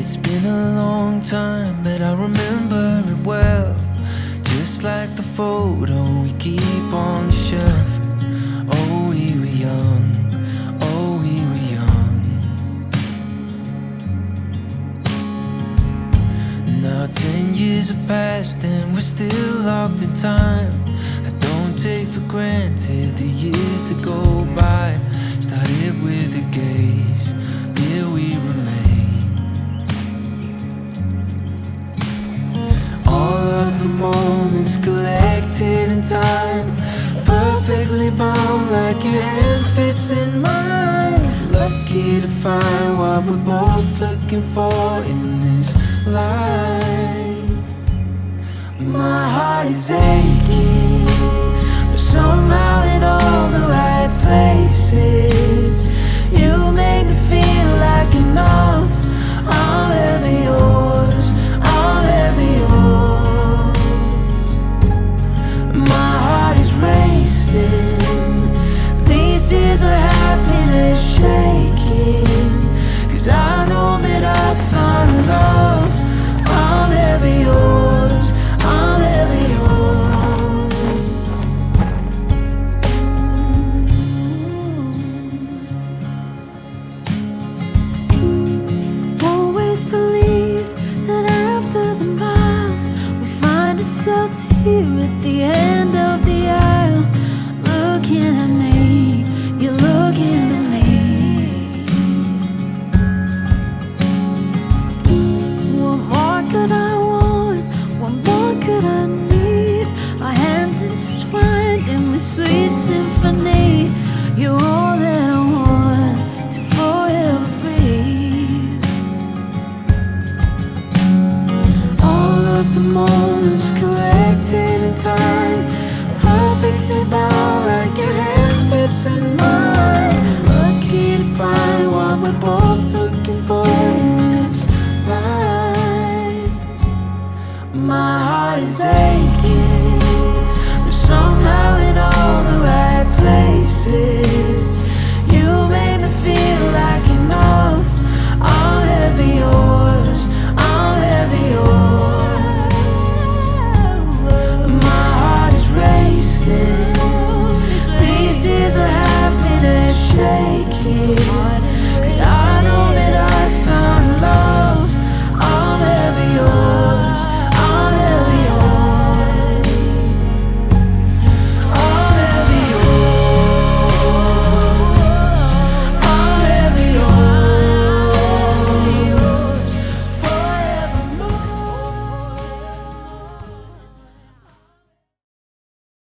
It's been a long time, but I remember it well, just like the photo we keep on the shelf. Oh, we were young, oh, we were young. Now 10 years have passed and we're still locked in time. I don't take for granted the years that go by. Started with a gaze, here we remain. All of the moments collected in time, perfectly bound like your hand fits in mine. Lucky to find what we're both looking for in this life. My heart is aching, but somehow in all the right places. You make me feel like enough. I'm ever yours, I'm ever yours. My heart is racing, these tears of happiness shaking, 'cause I know that I found love. I'm ever yours, I'm ever yours. Always believed that after the miles we find ourselves here at the end of the aisle. Looking at me, you're looking at me. What more could I want? What more could I need? Our hands intertwined in this sweet symphony. You're all that I want to forever breathe. All of the moments collected in time, perfectly bound like your hand fits in mine. Lucky to find what we're both looking for in this life. My heart is aching,